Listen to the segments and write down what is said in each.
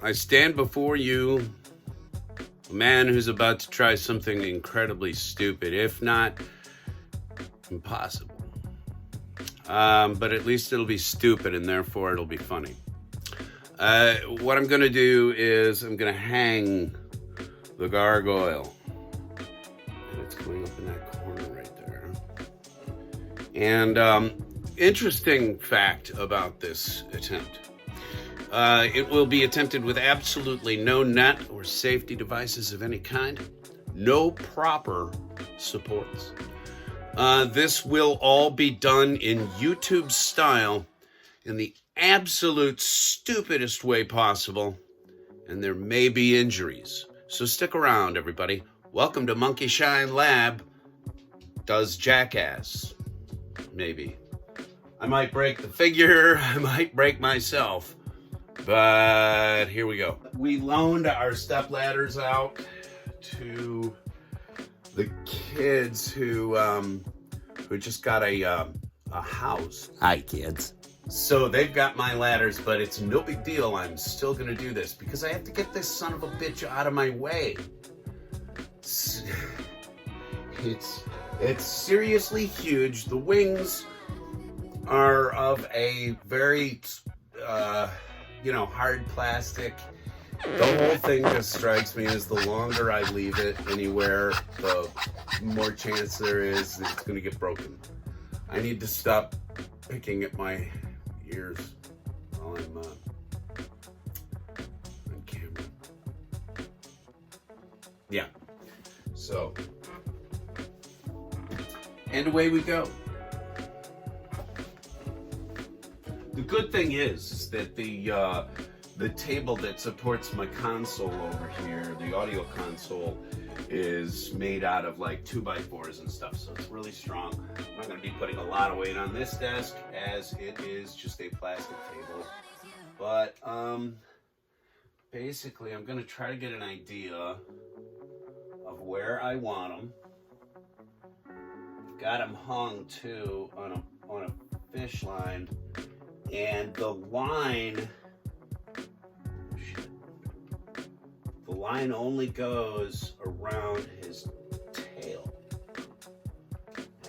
I stand before you, a man who's about to try something incredibly stupid, if not impossible. But at least it'll be stupid, and therefore it'll be funny. What I'm going to do is I'm going to hang the gargoyle. And it's going up in that corner right there. And interesting fact about this attempt. It will be attempted with absolutely no net or safety devices of any kind. No proper supports. This will all be done in YouTube style in the absolute stupidest way possible. And there may be injuries. So stick around, everybody. Welcome to Monkeyshine Lab. Does jackass. Maybe. I might break the figure. I might break myself. But here we go. We loaned our step ladders out to the kids who just got a house. Hi, kids. So they've got my ladders, but it's no big deal. I'm still gonna do this because I have to get this son of a bitch out of my way. It's seriously huge. The wings are of a very hard plastic. The whole thing just strikes me as the longer I leave it anywhere, the more chance there is it's going to get broken. I need to stop picking at my ears while I'm on camera. Yeah. So, and away we go. The good thing is that the table that supports my console over here, the audio console, is made out of like 2x4s and stuff, so it's really strong. I'm not going to be putting a lot of weight on this desk as it is just a plastic table. But basically, I'm going to try to get an idea of where I want them. Got them hung too on a fish line. And the line only goes around his tail,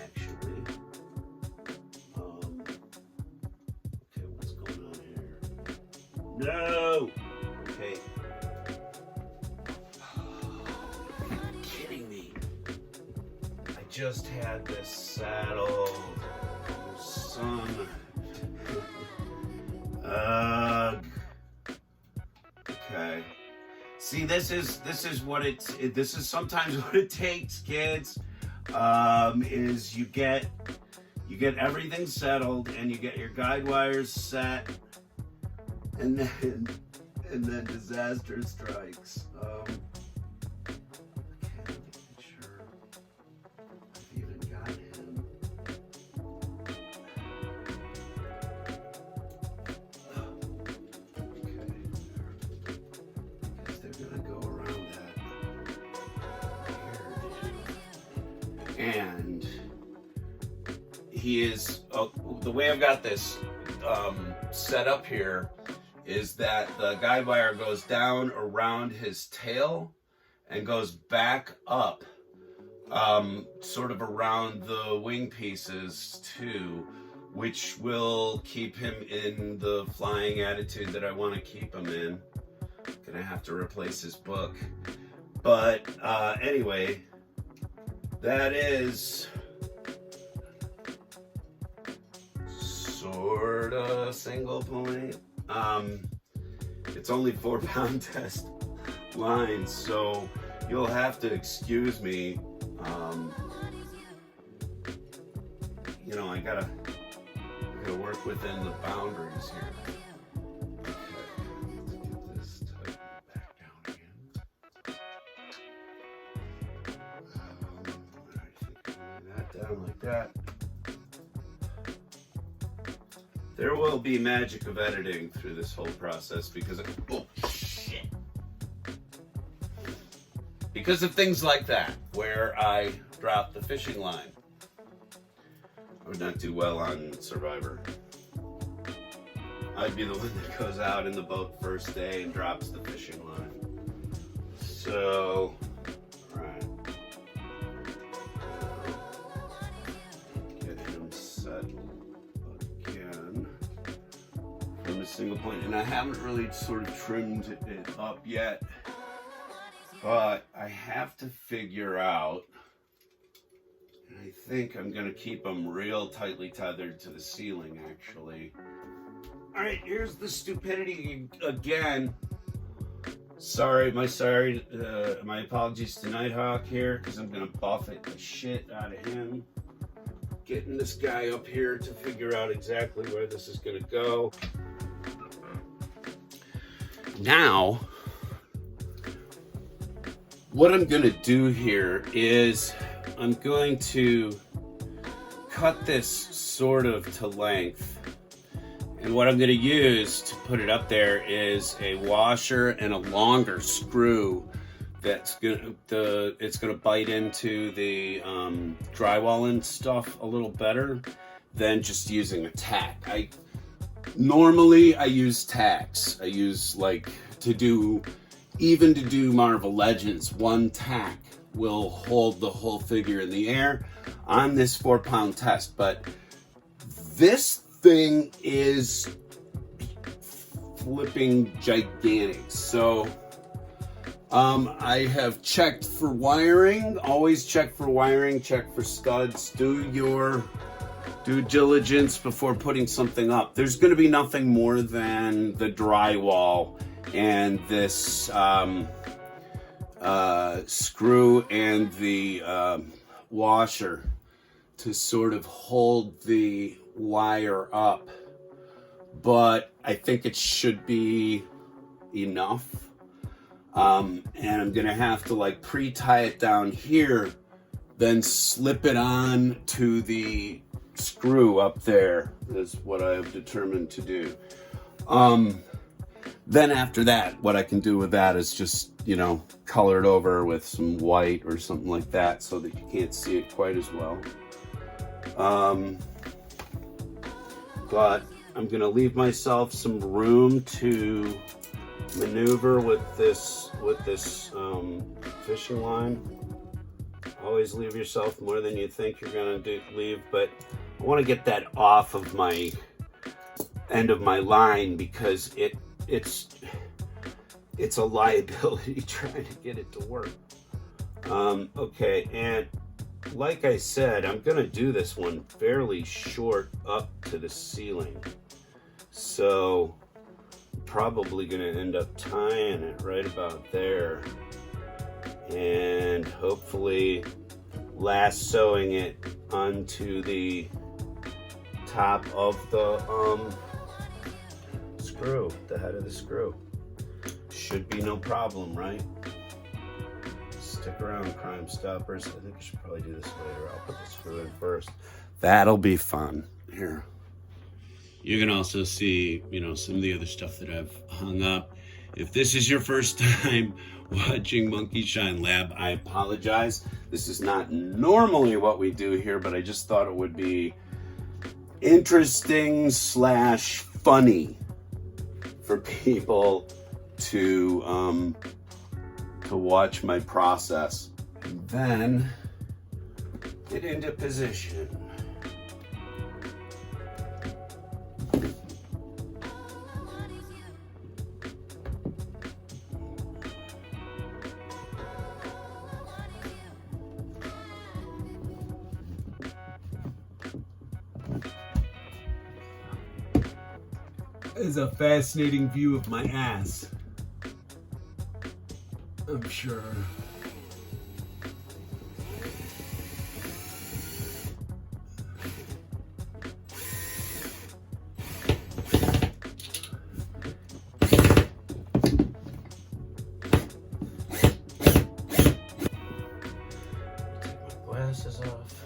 actually. Okay, what's going on here? No! Okay. Are you kidding me? I just had this saddled. Son. Okay. See, this is sometimes what it takes, kids. Is you get everything settled and you get your guide wires set, and then disaster strikes. Okay, let me make sure I've even got him. And he is, the way I've got this set up here is that the guide wire goes down around his tail and goes back up, sort of around the wing pieces too, which will keep him in the flying attitude that I want to keep him in. Gonna have to replace his book. But anyway, that is sort of single point. It's only 4-pound test line, so you'll have to excuse me. I gotta work within the boundaries here. Like that. There will be magic of editing through this whole process because of things like that, where I drop the fishing line. would not do well on Survivor. I'd be the one that goes out in the boat first day and drops the fishing line. So, alright. Get him set again from a single point. And I haven't really sort of trimmed it up yet. But I have to figure out, and I think I'm going to keep them real tightly tethered to the ceiling, actually. All right, here's the stupidity again. My apologies to Nighthawk here, because I'm going to buffet the shit out of him. Getting this guy up here to figure out exactly where this is going to go. Now, what I'm going to do here is I'm going to cut this sort of to length. And what I'm going to use to put it up there is a washer and a longer screw that's going to bite into the drywall and stuff a little better than just using a tack. Normally I use tacks. I use to do Marvel Legends, one tack will hold the whole figure in the air on this 4-pound test, but this thing is flipping gigantic. So I have checked for wiring, always check for wiring, check for studs, do your due diligence before putting something up. There's going to be nothing more than the drywall and this screw and the washer to sort of hold the wire up, but I think it should be enough. And I'm gonna have to pre-tie it down here, then slip it on to the screw up there is what I have determined to do. Then after that, what I can do with that is just, color it over with some white or something like that so that you can't see it quite as well. But I'm going to leave myself some room to maneuver with this fishing line. Always leave yourself more than you think you're going to leave, but I want to get that off of my end of my line because it's a liability trying to get it to work. Okay, and like I said, I'm gonna do this one fairly short up to the ceiling. So I'm probably gonna end up tying it right about there and hopefully lassoing it onto the top of the screw, the head of the screw. Should be no problem, right? Stick around, Crime Stoppers. I think I should probably do this later. I'll put the screw in first. That'll be fun. Here. You can also see, some of the other stuff that I've hung up. If this is your first time watching Monkeyshine Lab, I apologize. This is not normally what we do here, but I just thought it would be interesting / funny for people to watch my process and then get into position. Is a fascinating view of my ass, I'm sure. Take my glasses off.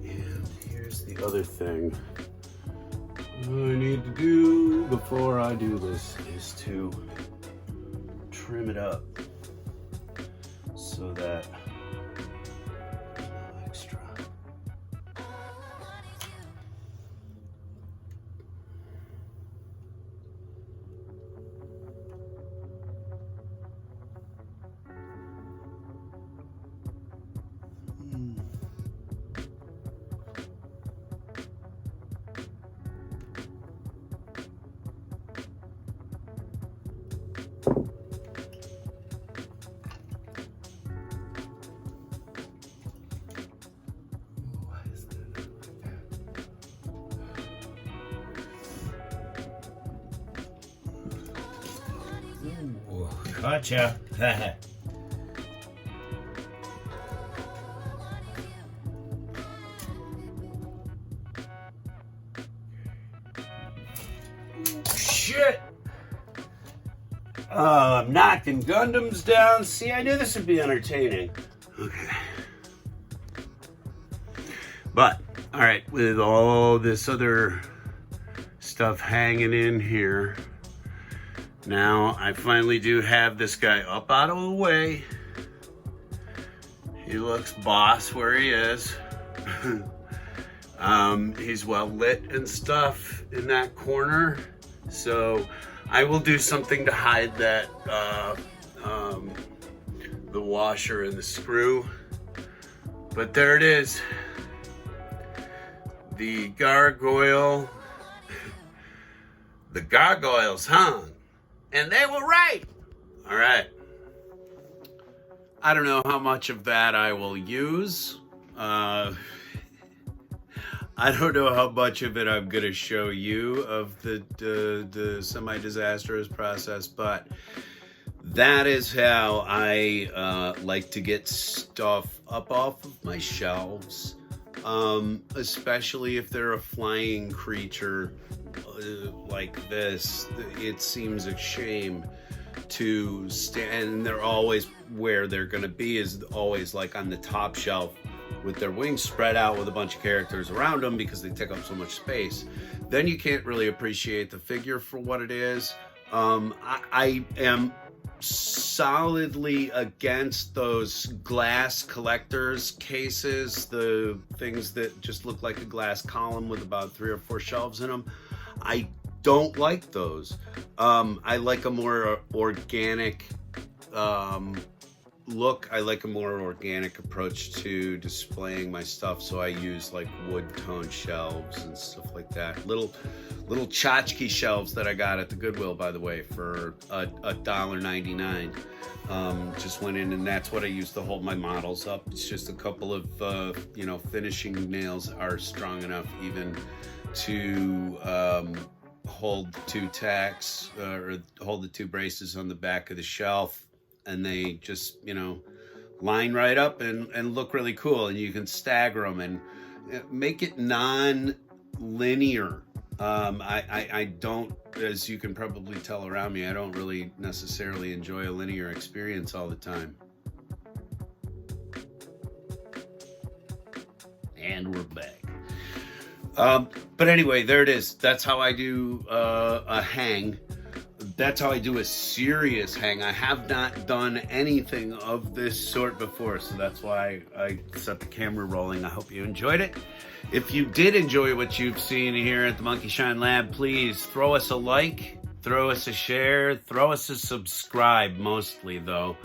And here's the other thing I need to do before I do this is to trim it up so that there's no extra. Gotcha. Shit! Oh, I'm knocking Gundams down. See, I knew this would be entertaining. Okay. But, alright, with all this other stuff hanging in here, now I finally do have this guy up out of the way. He looks boss where he is. He's well lit and stuff in that corner. So I will do something to hide that, the washer and the screw. But there it is. The gargoyle. The gargoyles hung. And they were right. All right. I don't know how much of that I will use. I don't know how much of it I'm going to show you of the semi-disastrous process, but that is how I like to get stuff up off of my shelves, especially if they're a flying creature like this. It seems a shame to stand, and they're always where they're going to be is always like on the top shelf with their wings spread out with a bunch of characters around them because they take up so much space. Then you can't really appreciate the figure for what it is. I am solidly against those glass collectors cases, the things that just look like a glass column with about 3 or 4 shelves in them. I don't like those. I like a more organic look. I like a more organic approach to displaying my stuff, so I use like wood tone shelves and stuff like that. Little tchotchke shelves that I got at the Goodwill, by the way, for $1.99. Just went in, and that's what I use to hold my models up. It's just a couple of finishing nails are strong enough even to hold the 2 tacks or hold the 2 braces on the back of the shelf. And they just, line right up and look really cool. And you can stagger them and make it non-linear. I don't, as you can probably tell around me, I don't really necessarily enjoy a linear experience all the time. And we're back. But anyway, there it is. That's how I do a hang. That's how I do a serious hang. I have not done anything of this sort before, so that's why I set the camera rolling. I hope you enjoyed it. If you did enjoy what you've seen here at the Monkeyshine Lab, please throw us a like, throw us a share, throw us a subscribe, mostly though.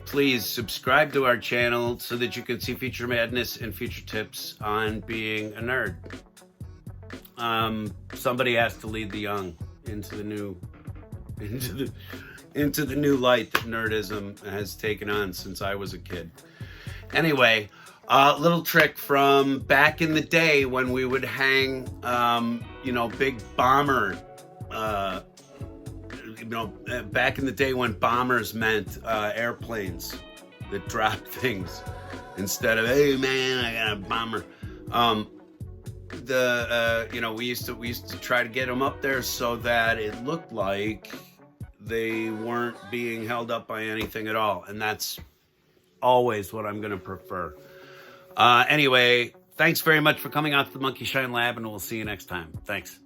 Please subscribe to our channel so that you can see future madness and future tips on being a nerd. Somebody has to lead the young into the new light that nerdism has taken on since I was a kid. Anyway, little trick from back in the day when we would hang, big bomber, back in the day when bombers meant airplanes that drop things instead of, hey man, I got a bomber. We used to try to get them up there so that it looked like they weren't being held up by anything at all. And that's always what I'm going to prefer. Anyway, thanks very much for coming out to the Monkeyshine Lab, and we'll see you next time. Thanks.